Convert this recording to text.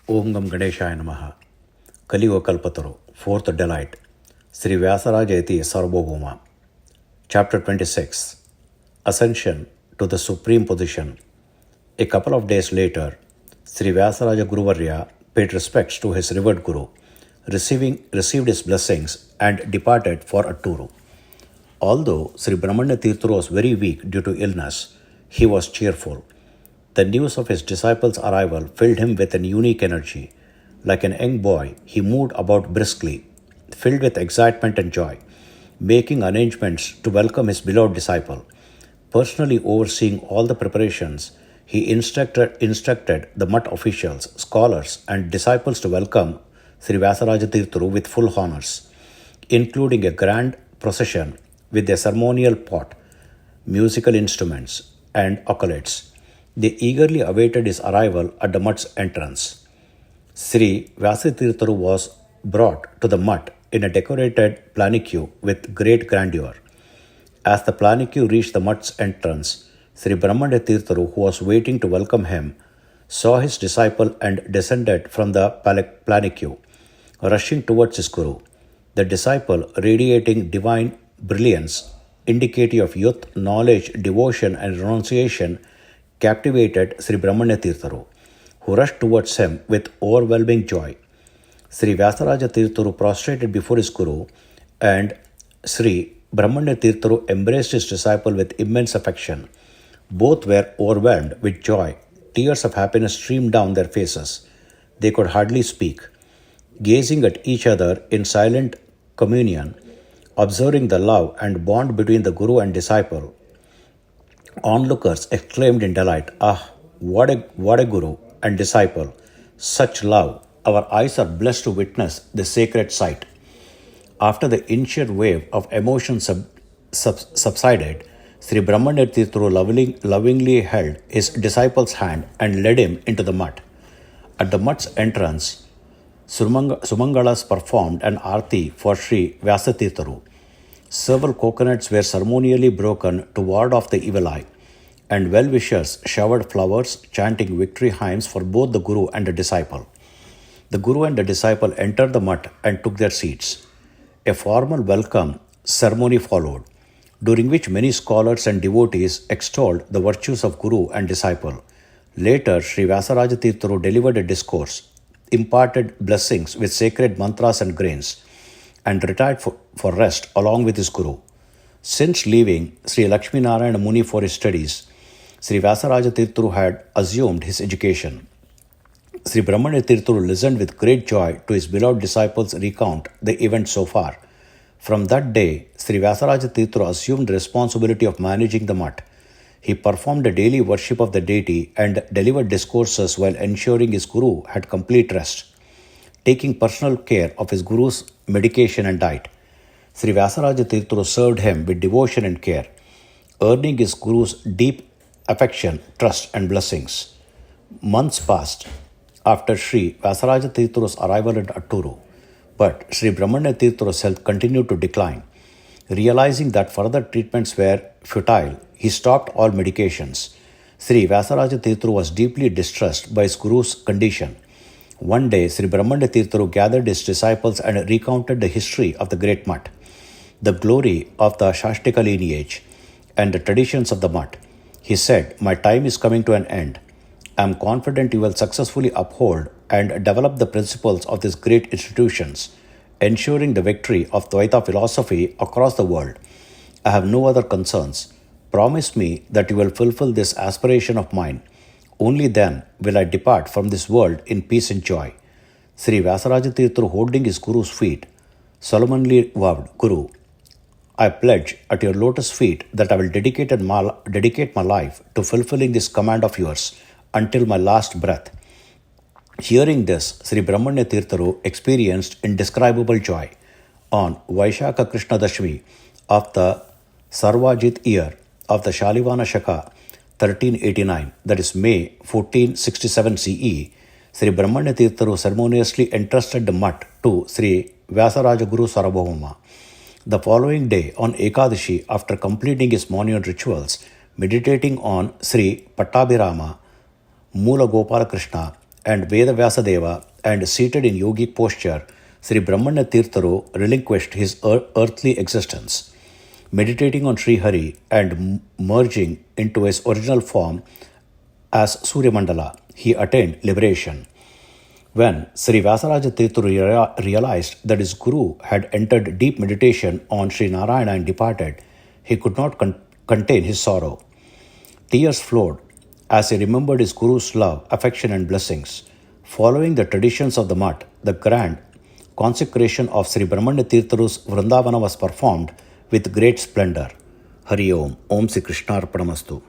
Om Gam Ganeshaya Namaha. Kaliyugada Kalpataru, Fourth Delight, Sri Vyasa Yati Sarvabhouma. Chapter 26. Ascension to the Supreme Position. A couple of days later, Sri Vyasa Guruvarya paid respects to his revered Guru, received his blessings and departed for Atturu. Although Sri Brahmanya Tirtharu was very weak due to illness, he was cheerful. The news of his disciples' arrival filled him with an unique energy. Like an young boy, he moved about briskly, filled with excitement and joy, making arrangements to welcome his beloved disciple. Personally overseeing all the preparations, he instructed the mutt officials, scholars, and disciples to welcome Sri Vyasaraja Tirtharu with full honors, including a grand procession with a ceremonial pot, musical instruments, and acolytes. They eagerly awaited his arrival at the mutt's entrance. Sri Vyasa Tirtharu was brought to the mutt in a decorated palanquin with great grandeur. As the palanquin reached the mutt's entrance, Sri Brahmanya Tirtharu, who was waiting to welcome him, saw his disciple and descended from the palanquin, rushing towards his guru. The disciple, radiating divine brilliance, indicative of youth, knowledge, devotion, and renunciation, captivated Sri Brahmanya Tirtharu, who rushed towards him with overwhelming joy. Sri Vyasaraja Tirtharu prostrated before his guru, and Sri Brahmanya Tirtharu embraced his disciple with immense affection. Both were overwhelmed with joy. Tears of happiness streamed down their faces. They could hardly speak. Gazing at each other in silent communion, observing the love and bond between the guru and disciple, onlookers exclaimed in delight, "Ah, what a guru and disciple! Such love! Our eyes are blessed to witness the sacred sight." After the initial wave of emotion subsided, Sri Brahmanya Tirtharu lovingly held his disciple's hand and led him into the mutt. At the mutt's entrance, Sumangalas performed an arti for Sri Vyasa Tirtharu. Several coconuts were ceremonially broken to ward off the evil eye, and well-wishers showered flowers, chanting victory hymns for both the guru and the disciple. The guru and the disciple entered the mutt and took their seats. A formal welcome ceremony followed, during which many scholars and devotees extolled the virtues of guru and disciple. Later, Sri Vyasaraja Tirtharu delivered a discourse, imparted blessings with sacred mantras and grains, and retired for rest along with his guru. Since leaving Sri Lakshmi Narayana Muni for his studies, Sri Vyasaraja Tirtharu had assumed his education. Sri Brahmanya Tirtharu listened with great joy to his beloved disciples recount the event so far. From that day, Sri Vyasaraja Tirtharu assumed the responsibility of managing the mutt. He performed the daily worship of the deity and delivered discourses while ensuring his guru had complete rest, taking personal care of his guru's medication and diet. Sri Vyasaraja Tirtharu served him with devotion and care, earning his guru's deep affection, trust, and blessings. Months passed after Sri Vyasaraja Tirtharu's arrival at Atturu, but Sri Brahmanya Tirtharu's health continued to decline. Realizing that further treatments were futile, he stopped all medications. Sri Vyasaraja Tirtharu was deeply distressed by his guru's condition. One day, Sri Brahmanya Tirtharu gathered his disciples and recounted the history of the great mutt, the glory of the Shastika lineage, and the traditions of the mutt. He said, "My time is coming to an end. I am confident you will successfully uphold and develop the principles of these great institutions, ensuring the victory of Dvaita philosophy across the world. I have no other concerns. Promise me that you will fulfill this aspiration of mine. Only then will I depart from this world in peace and joy." Sri Vyasaraja Tirtharu, holding his guru's feet, solemnly vowed, "Guru, I pledge at your lotus feet that I will dedicate my life to fulfilling this command of yours until my last breath." Hearing this, Sri Brahmanya Tirtharu experienced indescribable joy. On Vaishakha Krishna Dashmi of the Sarvajit year of the Shalivana Shaka 1389, that is May 1467 CE, Sri Brahmanya Tirtharu ceremoniously entrusted the mutt to Sri Vyasaraja Guru Sarvabhouma. The following day, on Ekadashi, after completing his morning rituals, meditating on Sri Pattabhirama, Moola Gopala Krishna, and Veda Vyasadeva, and seated in yogic posture, Sri Brahmanya Tirtharu relinquished his earthly existence. Meditating on Sri Hari and merging into his original form as Surya Mandala, he attained liberation. When Sri Vyasaraja Tirtharu realized that his guru had entered deep meditation on Sri Narayana and departed, he could not contain his sorrow. Tears flowed as he remembered his guru's love, affection, and blessings. Following the traditions of the Math, the grand consecration of Sri Brahmanya Tirtharu's Vrindavana was performed with great splendor. Hari Om. Om Sri Krishna Arpanamastu.